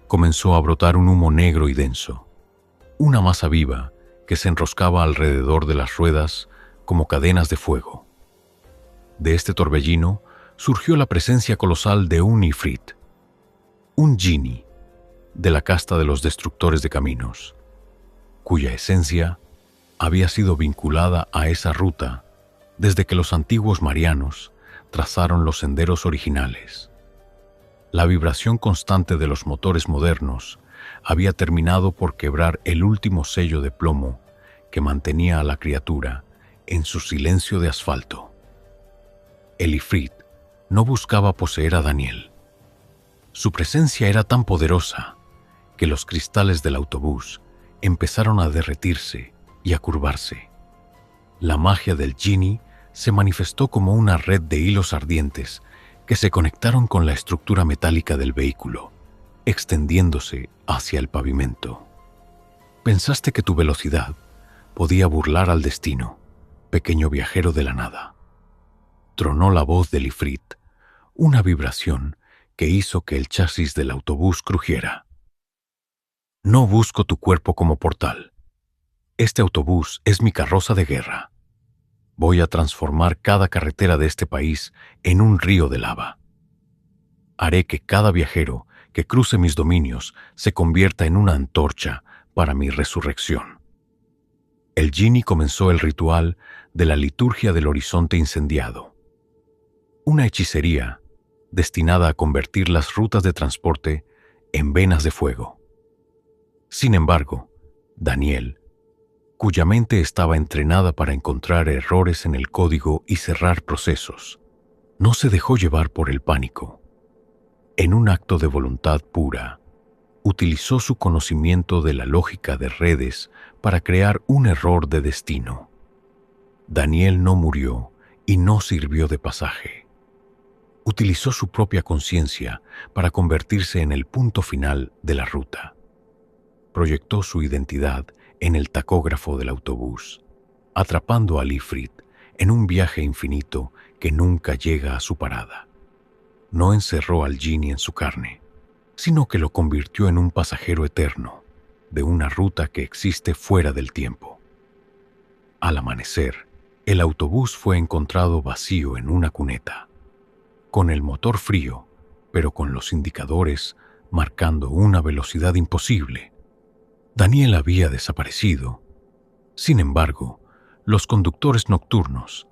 comenzó a brotar un humo negro y denso, una masa viva que se enroscaba alrededor de las ruedas como cadenas de fuego. De este torbellino surgió la presencia colosal de un ifrit, un genie de la casta de los destructores de caminos, cuya esencia había sido vinculada a esa ruta desde que los antiguos marianos trazaron los senderos originales. La vibración constante de los motores modernos había terminado por quebrar el último sello de plomo que mantenía a la criatura en su silencio de asfalto. El ifrit no buscaba poseer a Daniel. Su presencia era tan poderosa que los cristales del autobús empezaron a derretirse y a curvarse. La magia del genie se manifestó como una red de hilos ardientes que se conectaron con la estructura metálica del vehículo, extendiéndose hacia el pavimento. Pensaste que tu velocidad podía burlar al destino, pequeño viajero de la nada. Tronó la voz del ifrit, una vibración que hizo que el chasis del autobús crujiera. No busco tu cuerpo como portal. Este autobús es mi carroza de guerra. Voy a transformar cada carretera de este país en un río de lava. Haré que cada viajero que cruce mis dominios se convierta en una antorcha para mi resurrección. El genie comenzó el ritual de la liturgia del horizonte incendiado, una hechicería destinada a convertir las rutas de transporte en venas de fuego. Sin embargo, Daniel, cuya mente estaba entrenada para encontrar errores en el código y cerrar procesos, no se dejó llevar por el pánico. En un acto de voluntad pura, utilizó su conocimiento de la lógica de redes para crear un error de destino. Daniel no murió y no sirvió de pasaje. Utilizó su propia conciencia para convertirse en el punto final de la ruta. Proyectó su identidad en el tacógrafo del autobús, atrapando al ifrit en un viaje infinito que nunca llega a su parada. No encerró al genie en su carne, sino que lo convirtió en un pasajero eterno de una ruta que existe fuera del tiempo. Al amanecer, el autobús fue encontrado vacío en una cuneta, con el motor frío, pero con los indicadores marcando una velocidad imposible. Daniel había desaparecido. Sin embargo, los conductores nocturnos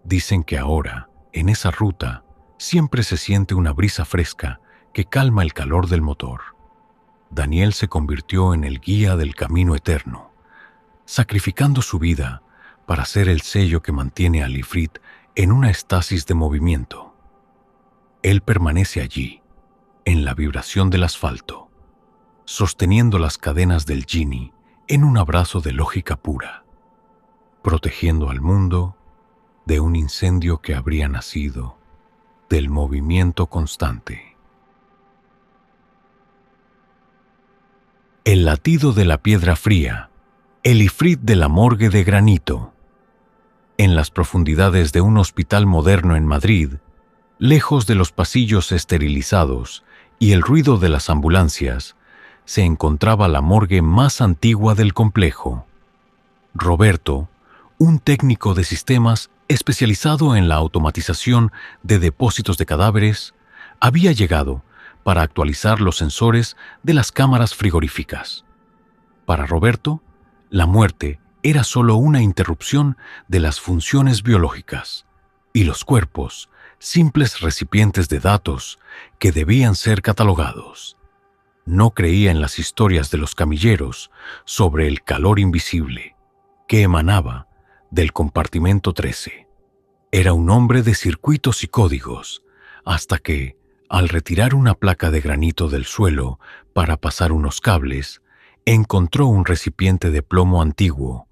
dicen que ahora, en esa ruta, siempre se siente una brisa fresca que calma el calor del motor. Daniel se convirtió en el guía del camino eterno, sacrificando su vida para ser el sello que mantiene al ifrit en una estasis de movimiento. Él permanece allí, en la vibración del asfalto, sosteniendo las cadenas del genie en un abrazo de lógica pura, protegiendo al mundo de un incendio que habría nacido del movimiento constante. El latido de la piedra fría, el ifrit de la morgue de granito. En las profundidades de un hospital moderno en Madrid, lejos de los pasillos esterilizados y el ruido de las ambulancias, se encontraba la morgue más antigua del complejo. Roberto, un técnico de sistemas especializado en la automatización de depósitos de cadáveres, había llegado para actualizar los sensores de las cámaras frigoríficas. Para Roberto, la muerte era solo una interrupción de las funciones biológicas, y los cuerpos, simples recipientes de datos que debían ser catalogados. No creía en las historias de los camilleros sobre el calor invisible que emanaba del compartimento 13. Era un hombre de circuitos y códigos, hasta que, al retirar una placa de granito del suelo para pasar unos cables, encontró un recipiente de plomo antiguo,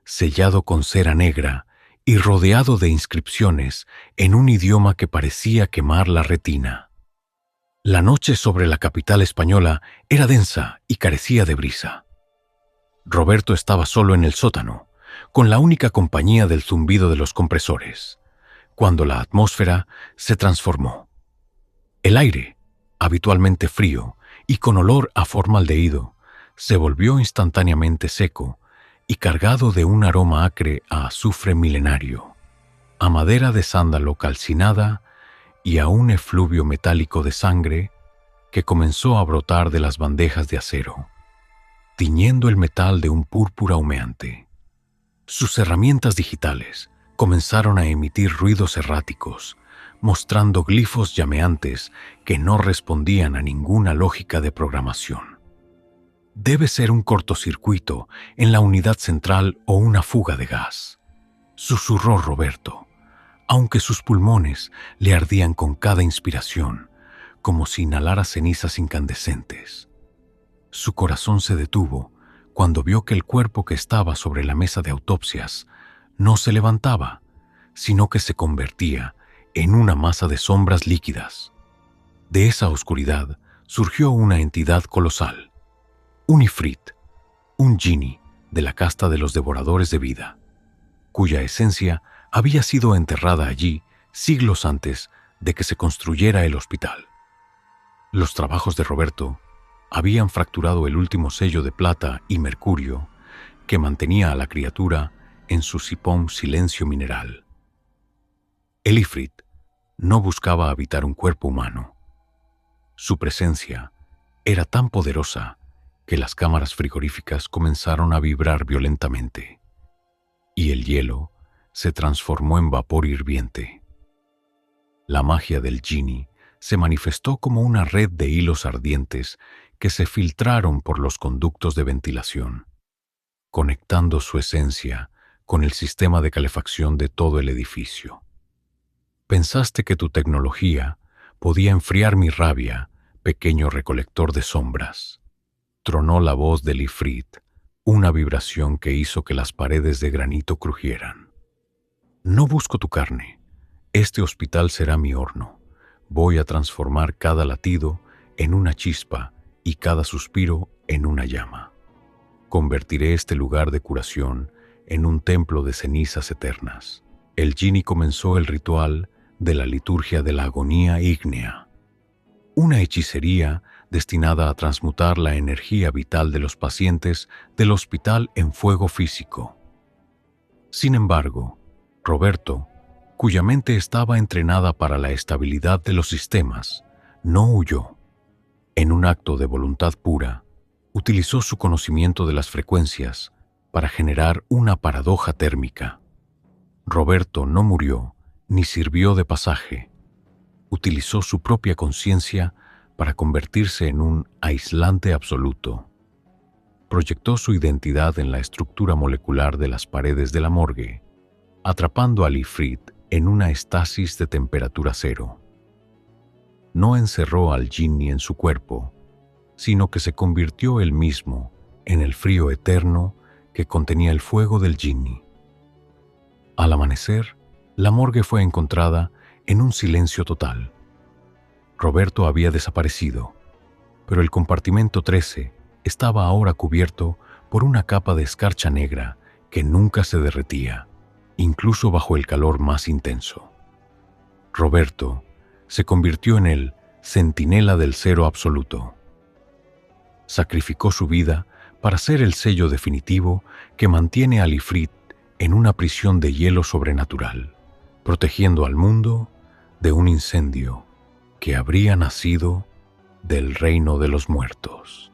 sellado con cera negra y rodeado de inscripciones en un idioma que parecía quemar la retina. La noche sobre la capital española era densa y carecía de brisa. Roberto estaba solo en el sótano, con la única compañía del zumbido de los compresores, cuando la atmósfera se transformó. El aire, habitualmente frío y con olor a formaldehído, se volvió instantáneamente seco y cargado de un aroma acre a azufre milenario, a madera de sándalo calcinada y a un efluvio metálico de sangre que comenzó a brotar de las bandejas de acero, tiñendo el metal de un púrpura humeante. Sus herramientas digitales comenzaron a emitir ruidos erráticos, mostrando glifos llameantes que no respondían a ninguna lógica de programación. Debe ser un cortocircuito en la unidad central o una fuga de gas, susurró Roberto, aunque sus pulmones le ardían con cada inspiración, como si inhalara cenizas incandescentes. Su corazón se detuvo cuando vio que el cuerpo que estaba sobre la mesa de autopsias no se levantaba, sino que se convertía en una masa de sombras líquidas. De esa oscuridad surgió una entidad colosal, un ifrit, un jinni de la casta de los devoradores de vida, cuya esencia había sido enterrada allí siglos antes de que se construyera el hospital. Los trabajos de Roberto habían fracturado el último sello de plata y mercurio que mantenía a la criatura en su sipón silencio mineral. El ifrit no buscaba habitar un cuerpo humano. Su presencia era tan poderosa que las cámaras frigoríficas comenzaron a vibrar violentamente, y el hielo se transformó en vapor hirviente. La magia del jinni se manifestó como una red de hilos ardientes que se filtraron por los conductos de ventilación, conectando su esencia con el sistema de calefacción de todo el edificio. Pensaste que tu tecnología podía enfriar mi rabia, pequeño recolector de sombras. Tronó la voz del ifrit, una vibración que hizo que las paredes de granito crujieran. No busco tu carne. Este hospital será mi horno. Voy a transformar cada latido en una chispa y cada suspiro en una llama. Convertiré este lugar de curación en un templo de cenizas eternas. El jinni comenzó el ritual de la liturgia de la agonía ígnea, una hechicería destinada a transmutar la energía vital de los pacientes del hospital en fuego físico. Sin embargo, Roberto, cuya mente estaba entrenada para la estabilidad de los sistemas, no huyó. En un acto de voluntad pura, utilizó su conocimiento de las frecuencias para generar una paradoja térmica. Roberto no murió ni sirvió de pasaje. Utilizó su propia conciencia para convertirse en un aislante absoluto. Proyectó su identidad en la estructura molecular de las paredes de la morgue, atrapando al ifrit en una estasis de temperatura cero. No encerró al jinni en su cuerpo, sino que se convirtió él mismo en el frío eterno que contenía el fuego del jinni. Al amanecer, la morgue fue encontrada en un silencio total. Roberto había desaparecido, pero el compartimento 13 estaba ahora cubierto por una capa de escarcha negra que nunca se derretía, incluso bajo el calor más intenso. Roberto se convirtió en el centinela del cero absoluto. Sacrificó su vida para ser el sello definitivo que mantiene al ifrit en una prisión de hielo sobrenatural, protegiendo al mundo de un incendio que habría nacido del reino de los muertos.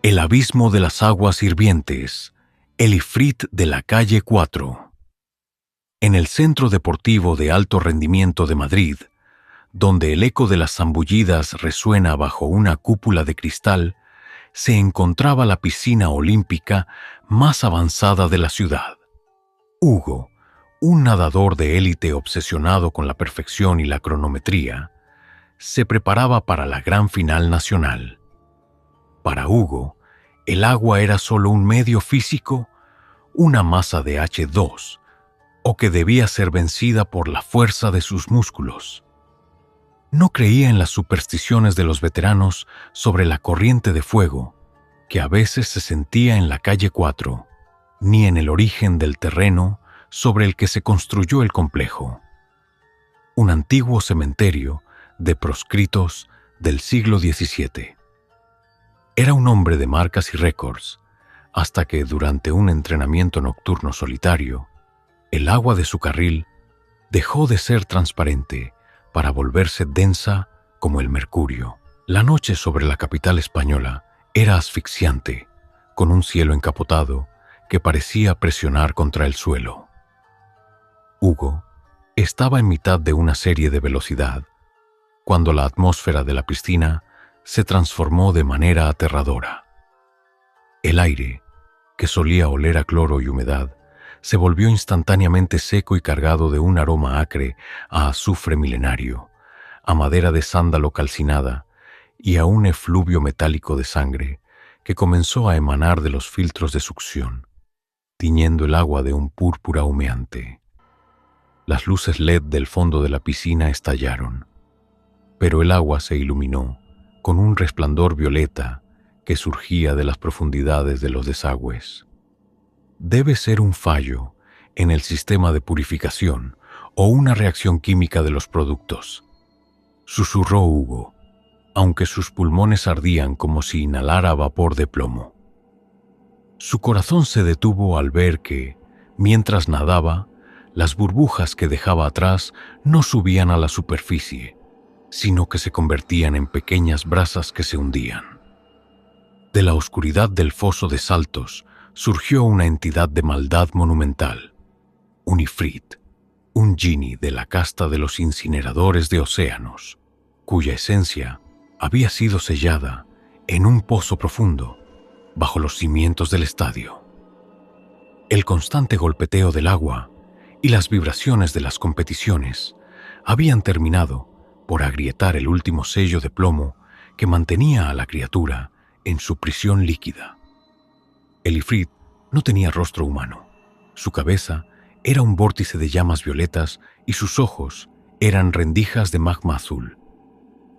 El abismo de las aguas hirvientes, el ifrit de la calle 4. En el centro deportivo de alto rendimiento de Madrid, donde el eco de las zambullidas resuena bajo una cúpula de cristal, se encontraba la piscina olímpica más avanzada de la ciudad. Hugo, un nadador de élite obsesionado con la perfección y la cronometría, se preparaba para la gran final nacional. Para Hugo, el agua era solo un medio físico, una masa de H2, o que debía ser vencida por la fuerza de sus músculos. No creía en las supersticiones de los veteranos sobre la corriente de fuego, que a veces se sentía en la calle 4, ni en el origen del terreno sobre el que se construyó el complejo. Un antiguo cementerio de proscritos del siglo XVII. Era un hombre de marcas y récords, hasta que durante un entrenamiento nocturno solitario, el agua de su carril dejó de ser transparente para volverse densa como el mercurio. La noche sobre la capital española era asfixiante, con un cielo encapotado que parecía presionar contra el suelo. Hugo estaba en mitad de una serie de velocidad cuando la atmósfera de la piscina se transformó de manera aterradora. El aire, que solía oler a cloro y humedad, se volvió instantáneamente seco y cargado de un aroma acre a azufre milenario, a madera de sándalo calcinada y a un efluvio metálico de sangre que comenzó a emanar de los filtros de succión, tiñendo el agua de un púrpura humeante. Las luces LED del fondo de la piscina estallaron, pero el agua se iluminó con un resplandor violeta que surgía de las profundidades de los desagües. Debe ser un fallo en el sistema de purificación o una reacción química de los productos, susurró Hugo, aunque sus pulmones ardían como si inhalara vapor de plomo. Su corazón se detuvo al ver que, mientras nadaba, las burbujas que dejaba atrás no subían a la superficie, sino que se convertían en pequeñas brasas que se hundían. De la oscuridad del foso de Saltos surgió una entidad de maldad monumental, un ifrit, un genie de la casta de los incineradores de océanos, cuya esencia había sido sellada en un pozo profundo bajo los cimientos del estadio. El constante golpeteo del agua y las vibraciones de las competiciones habían terminado por agrietar el último sello de plomo que mantenía a la criatura en su prisión líquida. El ifrit no tenía rostro humano. Su cabeza era un vórtice de llamas violetas y sus ojos eran rendijas de magma azul.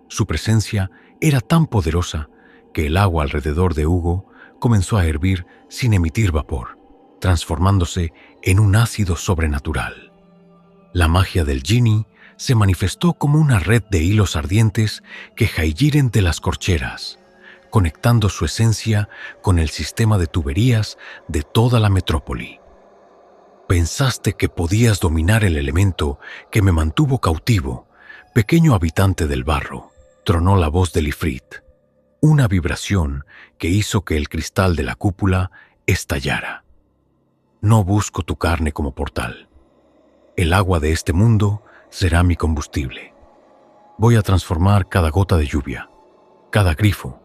Su presencia era tan poderosa que el agua alrededor de Hugo comenzó a hervir sin emitir vapor, transformándose en un ácido sobrenatural. La magia del genie se manifestó como una red de hilos ardientes que jaigiren de las corcheras, conectando su esencia con el sistema de tuberías de toda la metrópoli. Pensaste que podías dominar el elemento que me mantuvo cautivo, pequeño habitante del barro, tronó la voz del ifrit, una vibración que hizo que el cristal de la cúpula estallara. No busco tu carne como portal. El agua de este mundo será mi combustible. Voy a transformar cada gota de lluvia, cada grifo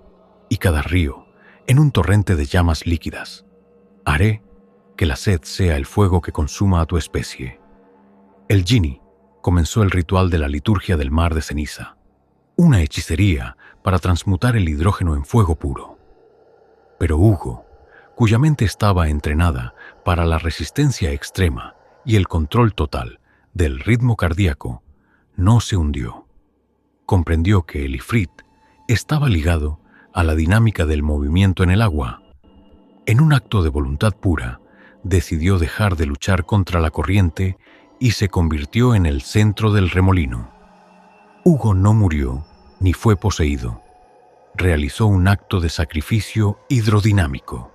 y cada río en un torrente de llamas líquidas. Haré que la sed sea el fuego que consuma a tu especie. El genie comenzó el ritual de la liturgia del mar de ceniza, una hechicería para transmutar el hidrógeno en fuego puro. Pero Hugo, cuya mente estaba entrenada para la resistencia extrema y el control total del ritmo cardíaco, no se hundió. Comprendió que el ifrit estaba ligado a la dinámica del movimiento en el agua. En un acto de voluntad pura, decidió dejar de luchar contra la corriente y se convirtió en el centro del remolino. Hugo no murió ni fue poseído. Realizó un acto de sacrificio hidrodinámico.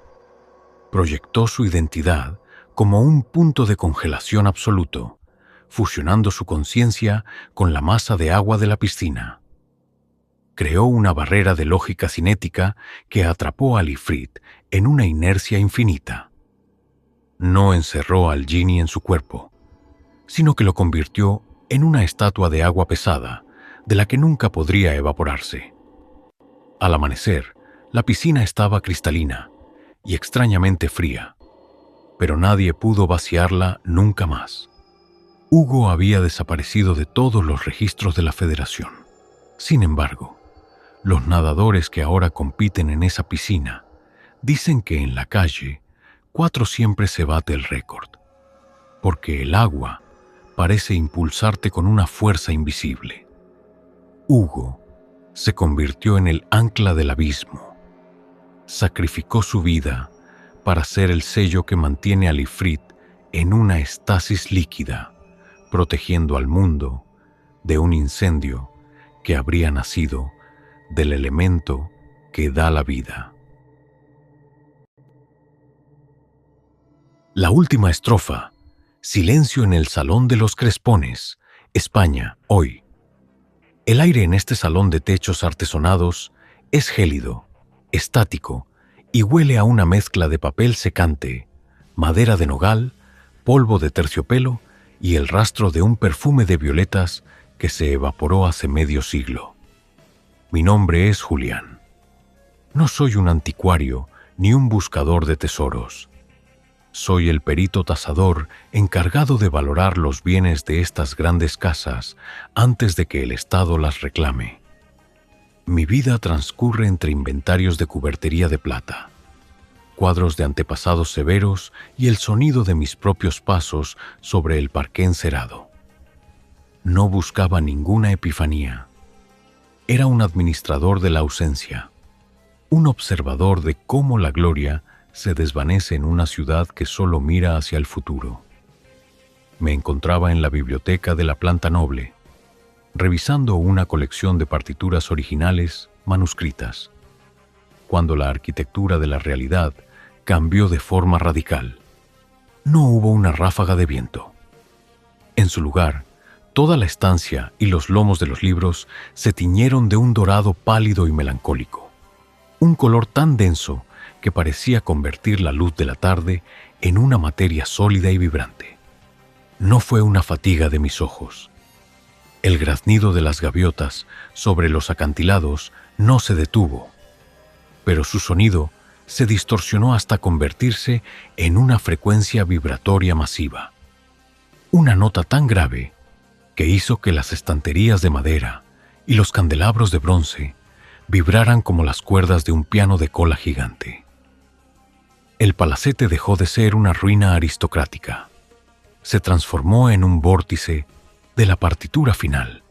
Proyectó su identidad como un punto de congelación absoluto, fusionando su conciencia con la masa de agua de la piscina. Creó una barrera de lógica cinética que atrapó al ifrit en una inercia infinita. No encerró al genie en su cuerpo, sino que lo convirtió en una estatua de agua pesada, de la que nunca podría evaporarse. Al amanecer, la piscina estaba cristalina y extrañamente fría, pero nadie pudo vaciarla nunca más. Hugo había desaparecido de todos los registros de la Federación. Sin embargo, los nadadores que ahora compiten en esa piscina dicen que en la calle 4 siempre se bate el récord, porque el agua parece impulsarte con una fuerza invisible. Hugo se convirtió en el ancla del abismo. Sacrificó su vida para ser el sello que mantiene al ifrit en una estasis líquida, protegiendo al mundo de un incendio que habría nacido del elemento que da la vida. La última estrofa. Silencio en el Salón de los Crespones, España, hoy. El aire en este salón de techos artesonados es gélido, estático y huele a una mezcla de papel secante, madera de nogal, polvo de terciopelo y el rastro de un perfume de violetas que se evaporó hace medio siglo. Mi nombre es Julián. No soy un anticuario ni un buscador de tesoros. Soy el perito tasador encargado de valorar los bienes de estas grandes casas antes de que el Estado las reclame. Mi vida transcurre entre inventarios de cubertería de plata, cuadros de antepasados severos y el sonido de mis propios pasos sobre el parqué encerado. No buscaba ninguna epifanía. Era un administrador de la ausencia, un observador de cómo la gloria se desvanece en una ciudad que solo mira hacia el futuro. Me encontraba en la biblioteca de la planta noble, revisando una colección de partituras originales manuscritas, cuando la arquitectura de la realidad cambió de forma radical. No hubo una ráfaga de viento. En su lugar, toda la estancia y los lomos de los libros se tiñeron de un dorado pálido y melancólico, un color tan denso que parecía convertir la luz de la tarde en una materia sólida y vibrante. No fue una fatiga de mis ojos. El graznido de las gaviotas sobre los acantilados no se detuvo, pero su sonido se distorsionó hasta convertirse en una frecuencia vibratoria masiva. Una nota tan grave que hizo que las estanterías de madera y los candelabros de bronce vibraran como las cuerdas de un piano de cola gigante. El palacete dejó de ser una ruina aristocrática. Se transformó en un vórtice de la partitura final.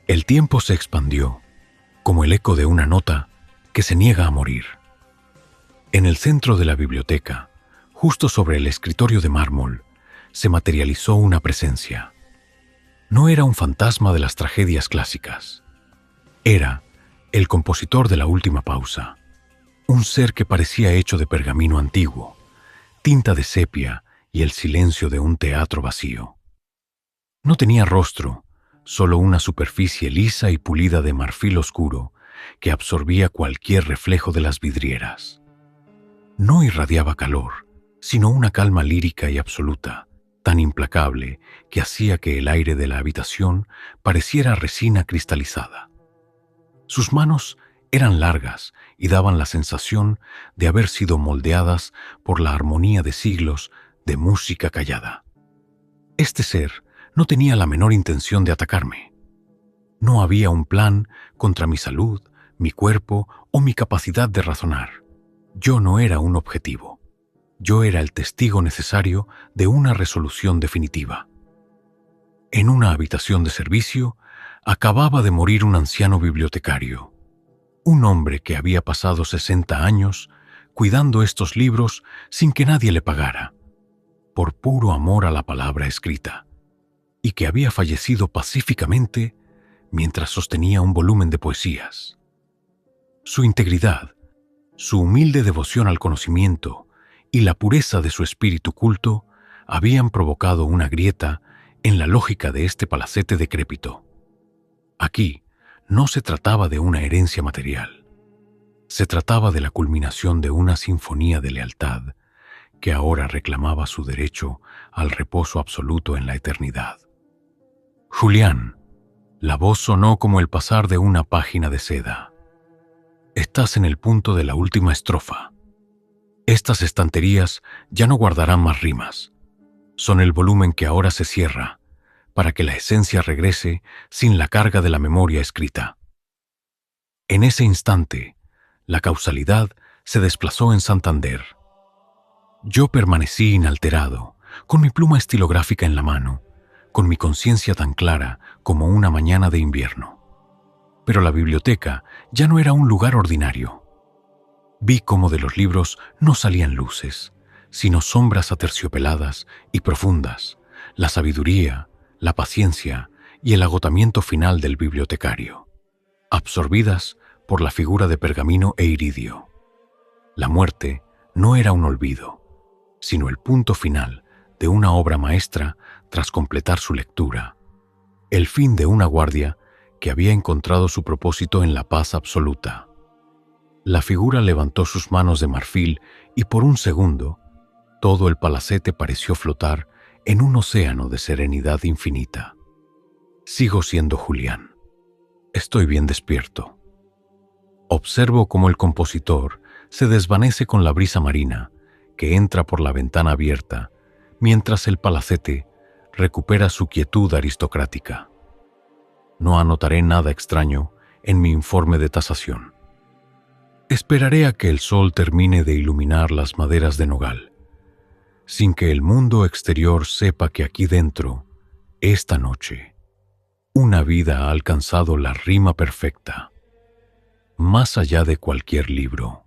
El tiempo se expandió, como el eco de una nota que se niega a morir. En el centro de la biblioteca, justo sobre el escritorio de mármol, se materializó una presencia. No era un fantasma de las tragedias clásicas. Era el compositor de la última pausa, un ser que parecía hecho de pergamino antiguo, tinta de sepia y el silencio de un teatro vacío. No tenía rostro, solo una superficie lisa y pulida de marfil oscuro que absorbía cualquier reflejo de las vidrieras. No irradiaba calor, sino una calma lírica y absoluta, tan implacable que hacía que el aire de la habitación pareciera resina cristalizada. Sus manos eran largas y daban la sensación de haber sido moldeadas por la armonía de siglos de música callada. Este ser no tenía la menor intención de atacarme. No había un plan contra mi salud, mi cuerpo o mi capacidad de razonar. Yo no era un objetivo. Yo era el testigo necesario de una resolución definitiva. En una habitación de servicio, acababa de morir un anciano bibliotecario, un hombre que había pasado 60 años cuidando estos libros sin que nadie le pagara, por puro amor a la palabra escrita, y que había fallecido pacíficamente mientras sostenía un volumen de poesías. Su integridad, su humilde devoción al conocimiento y la pureza de su espíritu culto habían provocado una grieta en la lógica de este palacete decrépito. Aquí no se trataba de una herencia material. Se trataba de la culminación de una sinfonía de lealtad que ahora reclamaba su derecho al reposo absoluto en la eternidad. Julián, la voz sonó como el pasar de una página de seda. Estás en el punto de la última estrofa. Estas estanterías ya no guardarán más rimas. Son el volumen que ahora se cierra, para que la esencia regrese sin la carga de la memoria escrita. En ese instante, la causalidad se desplazó en Santander. Yo permanecí inalterado, con mi pluma estilográfica en la mano, con mi conciencia tan clara como una mañana de invierno. Pero la biblioteca ya no era un lugar ordinario. Vi cómo de los libros no salían luces, sino sombras aterciopeladas y profundas, la sabiduría, la paciencia y el agotamiento final del bibliotecario, absorbidas por la figura de pergamino e iridio. La muerte no era un olvido, sino el punto final de una obra maestra tras completar su lectura, el fin de una guardia que había encontrado su propósito en la paz absoluta. La figura levantó sus manos de marfil y por un segundo, todo el palacete pareció flotar en un océano de serenidad infinita. Sigo siendo Julián. Estoy bien despierto. Observo cómo el compositor se desvanece con la brisa marina que entra por la ventana abierta, mientras el palacete recupera su quietud aristocrática. No anotaré nada extraño en mi informe de tasación. Esperaré a que el sol termine de iluminar las maderas de nogal, sin que el mundo exterior sepa que aquí dentro, esta noche, una vida ha alcanzado la rima perfecta, más allá de cualquier libro.